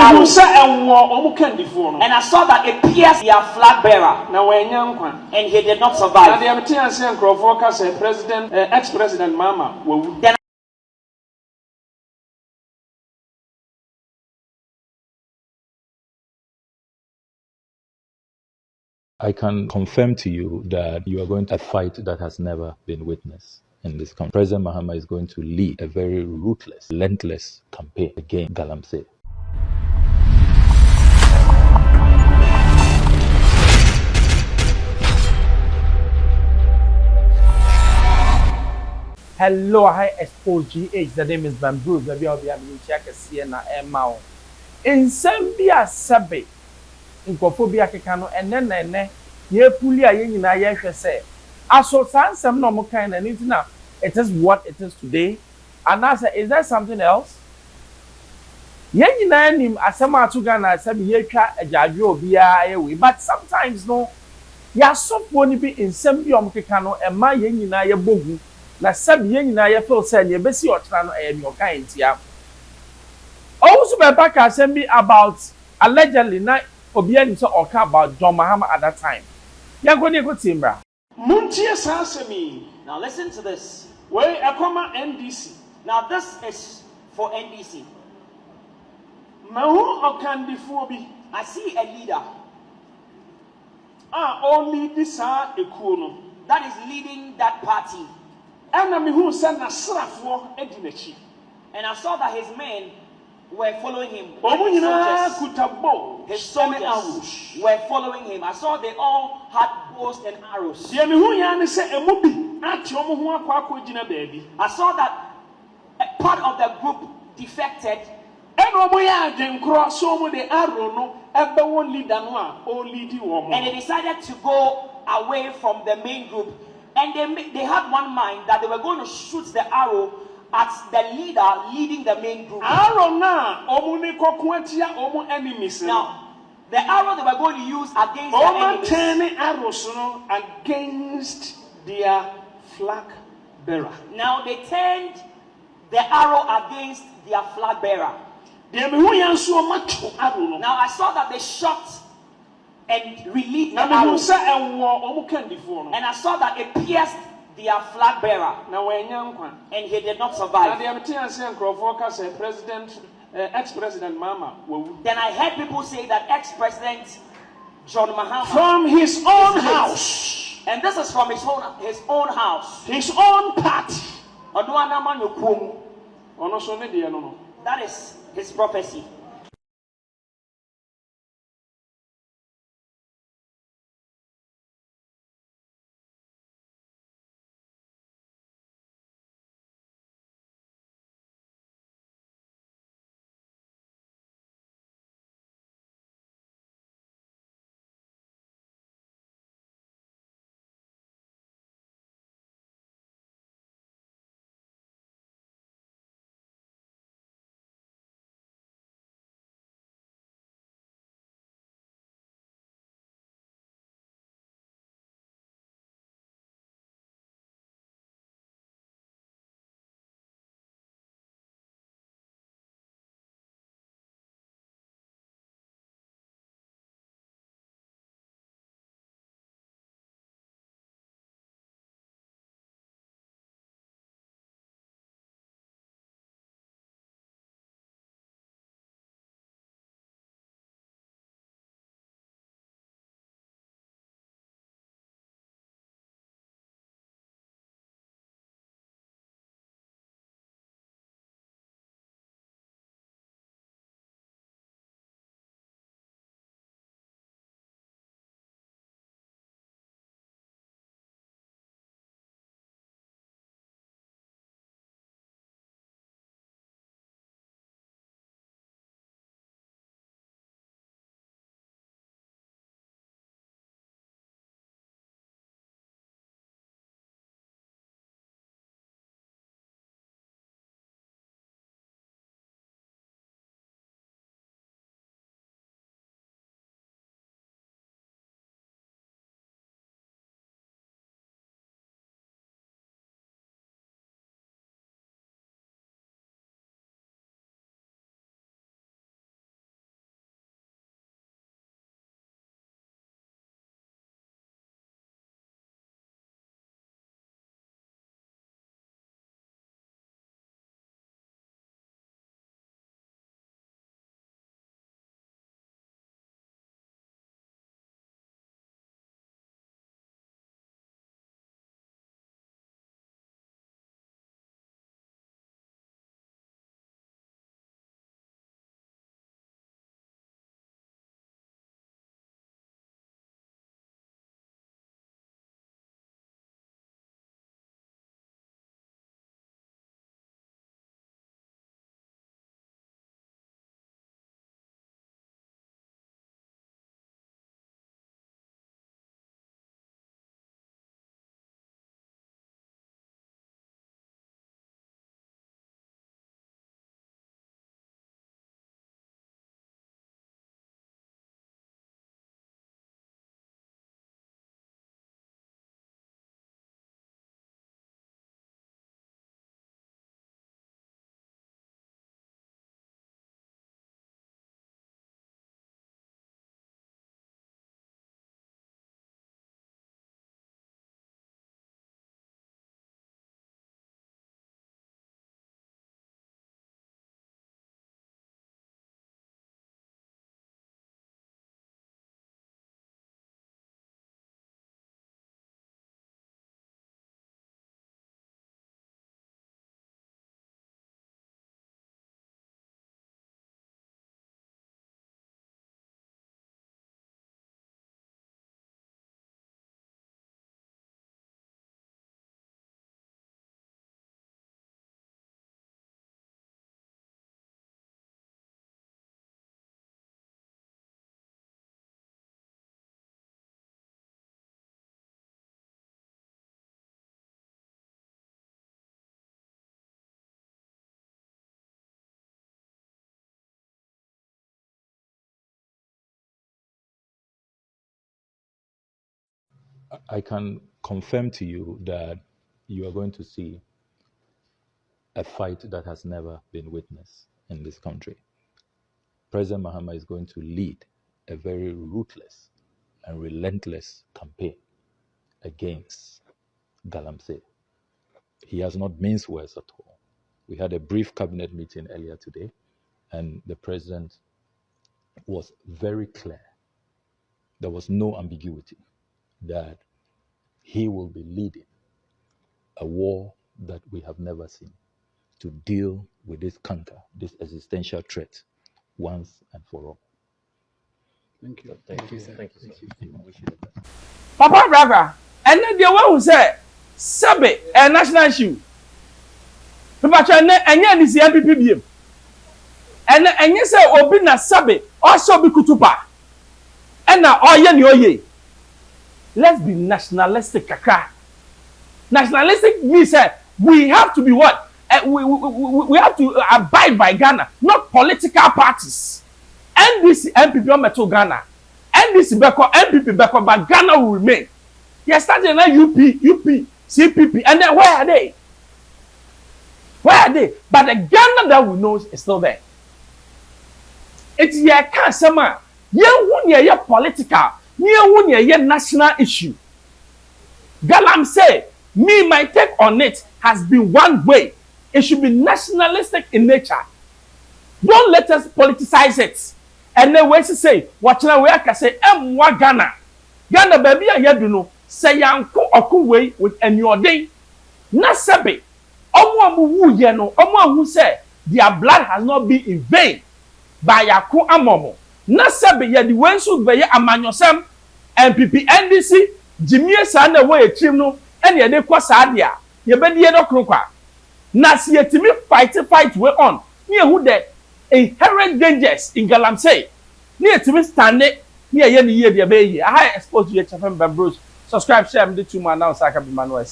arrow. And I saw that it pierced their flag bearer. And he did not survive. Ex-President Mahama. Then I can confirm to you that you are going to a fight that has never been witnessed in this country. President Mahama is going to lead a very ruthless, relentless campaign against Galamsey. Hello, I Xposed GH. The name is Bempah. Maybe I'll be able to check a Sienna Emma. In Zambia, Sabe, in Kophobia Kekano, and then ye pulia yen na ye say. As so some normal kind and it's now. It is what it is today. And I say, is there something else? Yen na nim asema to Ghana sabi ye twa ajajo bia we. But sometimes no, ya so woni bi in Zambia Kekano, and my yen na ye bogu. Na sabi yen na ye feel say ye besi otra no e mi okan ntia. Owusu Bempah can send me about allegedly na obi ani so oka about John Mahama at that time. Ya go ni go timbra. now listen to this. Where akoma NDC. Now this is for NDC. Mahu okandifo bi. I see a leader Only this ekuo no. that is leading that party. Ana me hu say na srafo edi nachi. And I saw that his men were following him. His soldiers were following him. I saw they all had bows and arrows. I saw that a part of the group defected. And they decided to go away from the main group. And they had one mind that they were going to shoot the arrow at the leader leading the main group. Now, the arrow they were going to use against the enemies. Against their flag bearer. Now they turned the arrow against their flag bearer. Now I saw that they shot and released the arrow. And I saw that it pierced their flag bearer. And he did not survive. Ex-President Mahama. Then I heard people say that ex-president John Mahama From his own house. And this is from his own house. His own party. That is his prophecy. I can confirm to you that you are going to see a fight that has never been witnessed in this country. President Mahama is going to lead a very ruthless and relentless campaign against Galamsey. He has not minced words at all. We had a brief cabinet meeting earlier today, and the president was very clear. There was no ambiguity that he will be leading a war that we have never seen to deal with this canker, this existential threat, once and for all. Thank you. Thank you, sir. Thank you, sir. Wish you the best. Papa Braga, and then the one who said, Sabe, a national issue. Papa, and yan is the MPP. And you say, Obina Sabe, also be Kutupa. And now, oh, ye. Let's be nationalistic, kaka. Nationalistic means we have to be what? We have to abide by Ghana, not political parties. NDC MPP on Metal Ghana. NDC Beko, MPP Beko, but Ghana will remain. You're starting now UP, CPP, and then where are they? Where are they? But the Ghana that we know is still there. It's your cancer, ye political, ye national issue. Galamsey, my take on it has been one way. It should be nationalistic in nature. Don't let us politicize it. And then when she say, what I can say, Ghana. Ghana baby, I do know. Say yanko way with any day. Nasabe. Omo yeno. Omo who say their blood has not been in vain by Yaku Amomo. Nasabe ya the ones who be amanyosem MPP NDC Jimmy Sanda way chimno and ya de kwa sadia. Ye be de krokwa. Na si yetimi fight way on. Near who there inherent dangers in Galamsey. Near to me standing near ye the year the bay. I exposed you HFM Bros. Subscribe, share, and do 2 man now so I can be manual.